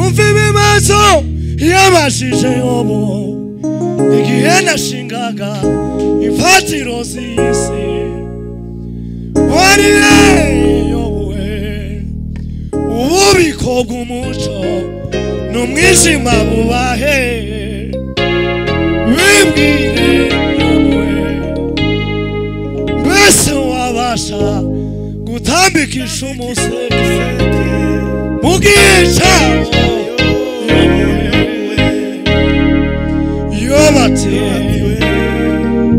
Mumva ibibazo yabashije Yobu igihe nashingaga imfatiro z'isi. Wariye Yobu ububiko bw'umuco n'umwijima bubahe. Wimbwire Yobu mbese wabasha gutambikisha umuseke mu gicaho Yobati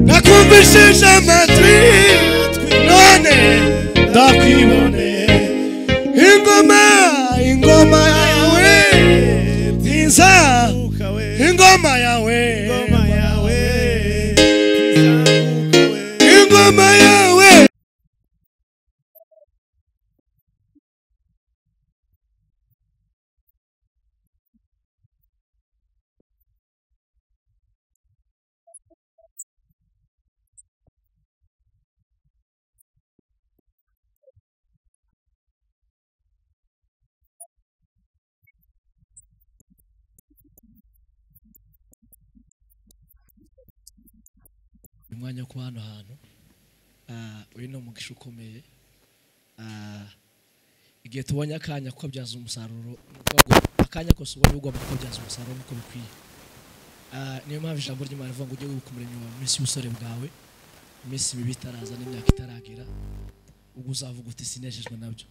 nakumvishije amatwi none ndakwibone. Ingoma yawe ntiza, ingoma yawe ingoma yawe. Umwanya ku hano hantu uyu ni umugisha ukomeye. Igihe tubonye akanya ko byaza umusaruro, akanya kose ubonye ugomba kubyaza umusaruro uko bikwiye. Niyo mpamvu ijambo ry'Imana rivuga ngo ujye wibuka umuremyi wawe mu minsi y'ubusore bwawe, iminsi mibi itaraza n'imyaka itaragira, ubwo uzavuga uti sinejejwe nabyo.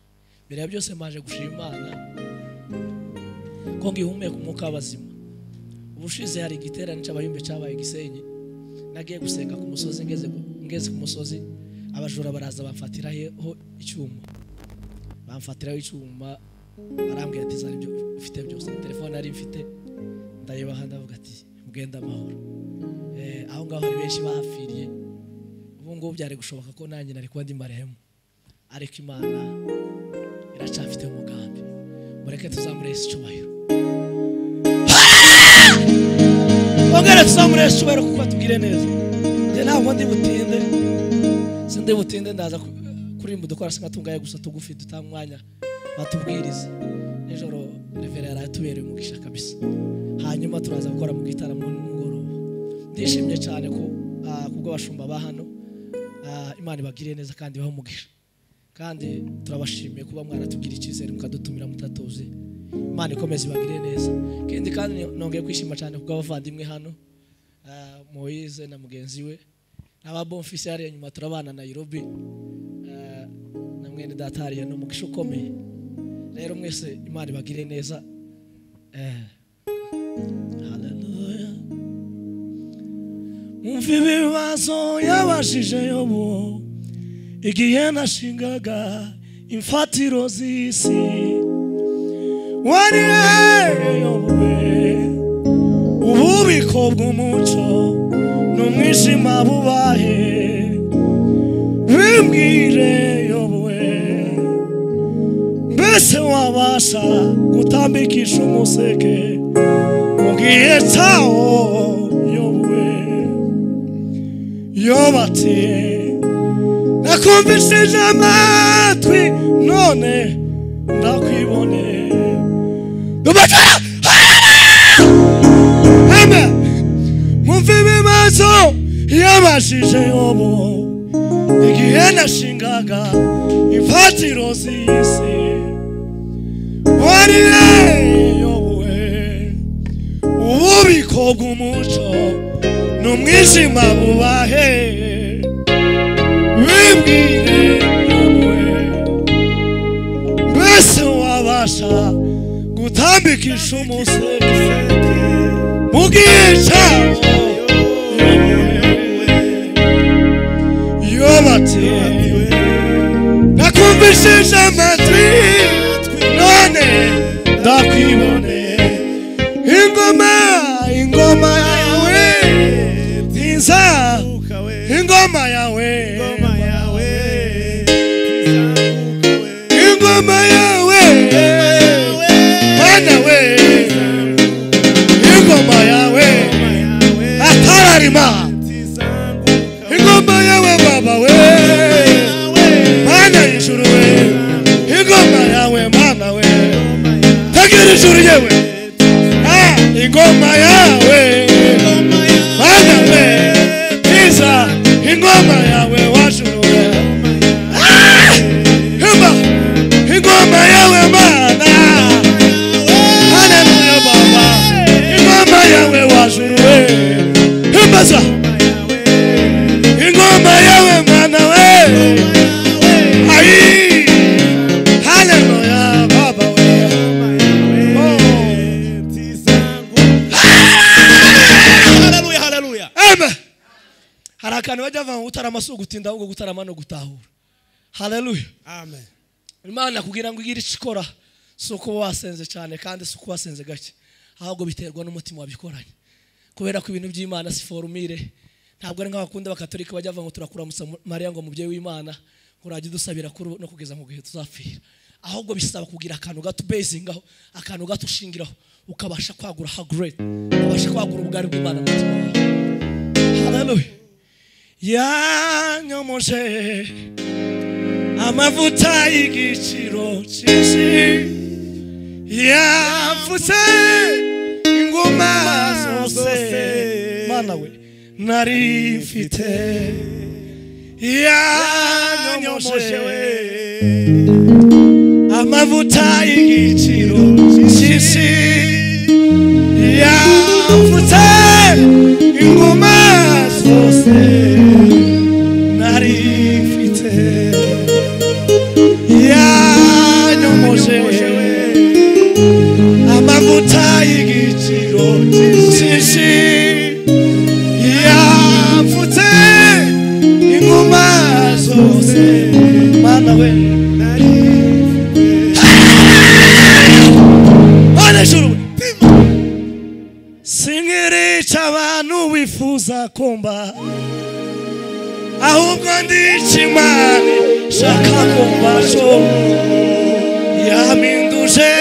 Mbere ya byose maje gushima Imana ko ngihumeka umwuka w'abazima. Ubushize hari igiterane cy'abayumbe cyabaye Gisenyi, nagiye gusenga ku musozi, ngeze ku musozi abajura baraza bamfatiraho icyuma, barambwira ati zari ibyo ufite byose. Telefone ari mfite ndayibaha ndavuga ati mugenda amahoro. Aho ngaho hari benshi bahafiriye, ubu ngubu byari gushoboka ko nanjye nari kuba ndi marehemu, ariko Imana iracyafite umugambi. Mureke tuzamurese icyubahiro, ongera tuzamurese icyubahiro kuko atubwire neza. Njye ntabwo ndi butinde ndaza kuririmba dukora singatungaye gusa tugufi dutanga umwanya batubwirize. Nijoro Revera yaratubereye umugisha kabisa, hanyuma turaza gukora mu gitaramo n'umugoroba. Ndishimye cyane ko kubwo bashumba ba hano, Imana ibagiriye neza kandi baho umugisha, kandi turabashimiye kuba mwaratubwira icyizere mukadutumira mutatuze. Imana ikomeze ibagiriye neza. Kandi nongeye kwishima cyane kubwo abavandimwe hano, Moise na mugenzi we n'aba Bonfils hariya nyuma turabana na Nairobi, na mwene data hariya n'umugisha ukomeye. Rero mwese Imana ibagiriye neza. Hallelujah. Mumva ibibazo yabashije Yobu igihe nashingaga imfatiro z'isi. Wariye Yobu ububiko bw'umuco n'umwijima bubahe. Wimbwire Yobu mbese wabasha gutambikisha umuseke mu gihe cyawo. Yobati nakumvishije amatwi none ndakwibone. Mumva ibibazo yabashije Yobu igihe nashingaga imfatiro z'isi. Wariye Yobu ububiko bw'umuco n'umwijima bubahe. Wimbwire Yobu mbese wabasha gutambikisha umuseke mu gicaho. Yobati nakumvishije amatwi none ndakwibone. Ingoma yawe ntiza, ingoma yawe ingoma yawe Mana we, ingoma yawe atararima. Ingoma yawe Baba we, Mana y'ijuru we, ingoma yawe Mana we, tegereje hejuru yewe ingoma yawe mana we iza ingoma yawe wajuru ingoma yawe mana haleluya baba ingoma yawe wajuru imbaza ingoma yawe mana we ai haleluya baba we haleluya haleluya amen harakana bajava utaramaso gutinda ahubwo gutarama no gutahura haleluya amen Imana kugira ngo igire ikora suko wasenze cyane kandi suko wasenze gake ahubwo biterwa n'umutima wabikoranye kubera ko ibintu by'Imana si formule ntabwo ari nk'abakunda bakatolika bajya bava ngo turakura Maria ngo mubyeyi w'Imana uraje dusabira kuri no kugeza mu gihe tuzapfira ahubwo bisaba kugira akantu gato basing aho akantu gato ushingiraho ukabasha kwagura how great ukabasha kwagura ubugari bw'Imana mu mutima wawe haleluya yanyomoje amavuta y'igiciro cyinshi yavutse ingoma zose mana we nari mfite yanyomoje amavuta y'igiciro cyinshi yavutse ingoma zose nari mfite yanyomoje amavuta y'igiciro cyinshi yavutse ingoma zose mana we hejuru singirica abantu wifuza kumba ahubwo ndikimani shaka kumbacho yaminduje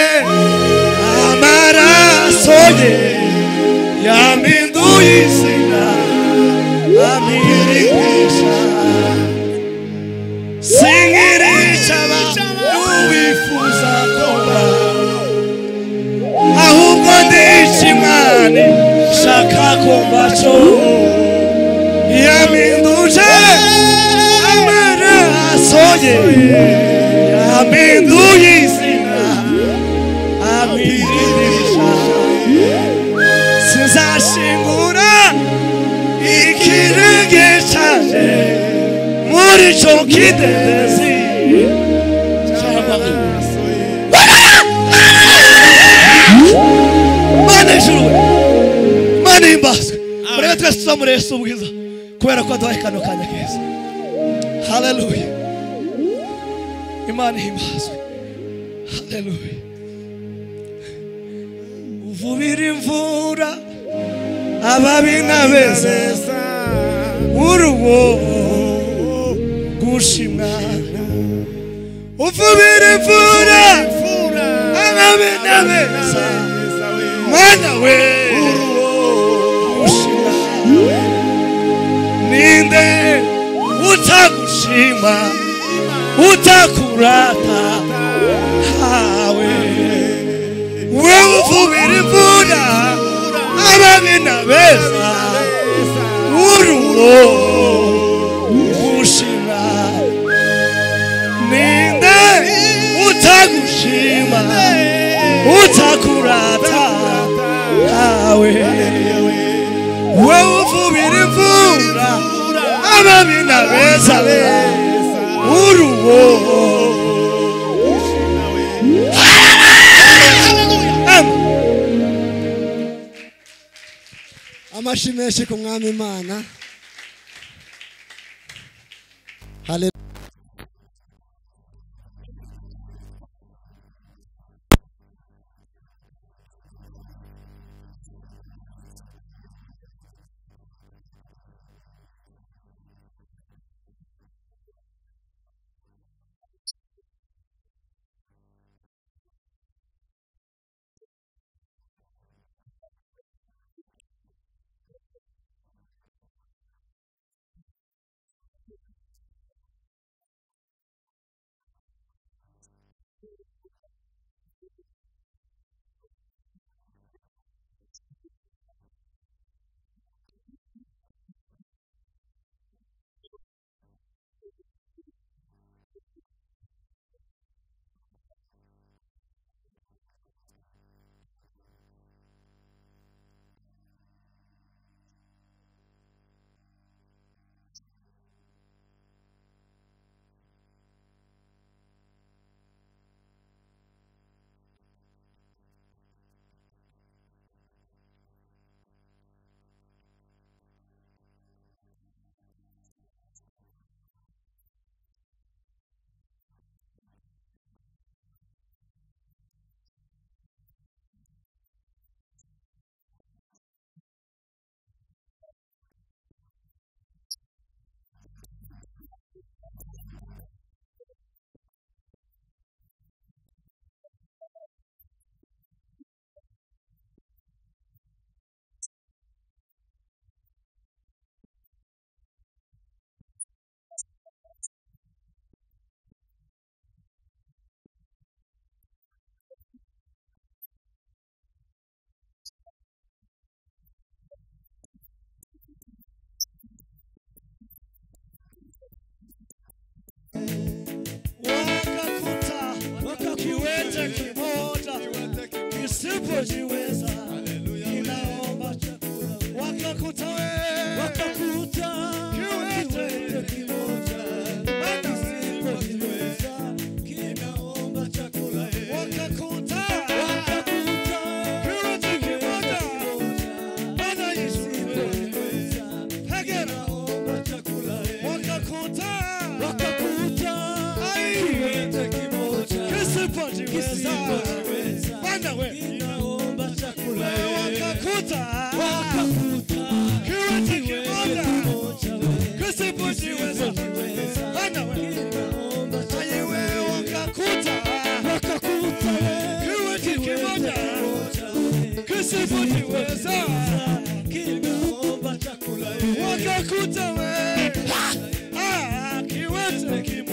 amaraso ye yaminduye izina amirigisha singirica abantu wifuza kumba ahubwo ndikimani shaka kumbacho yaminduje amaraso ye yaminduye izina amirigisha sinzashingura ikirenge cyanjye muri cyo kidendezi Mana ijuru Mana imbazwe murebe twese tuzamure Yesu ubwiza kubera ko aduhaye kano kanya keza haleluya Imana imbazwe haleluya uvubira imvura ababi n'abeza uruwo gushimwa uvubira imvura ababi n'abeza Mana we gushimwa ninde utagushima utakurata hawe we uvubira imvura ababi n'abeza uruwo gushimwa ninde utagushima utakurata hawe we uvubira imvura ababi n'abeza uruwo amashi menshi ku mwami Imana. Haleluya. kisichojiweza kinaomba chakula. Wakakuta kiwete kimoja kisichojiweza kinaomba chakula. Wakakuta kiwete kimoja bana isipojiweza kinaomba chakula. Wakakuta kiwete kimoja kisichojiweza bana we kinaomba chakula. Wakakuta kiwete kimoja kisichojiweza bana we kinaomba chakula. Wakakuta kiwete kimoja kisichojiweza kinaomba chakula. Wakakuta we kiwete kimoja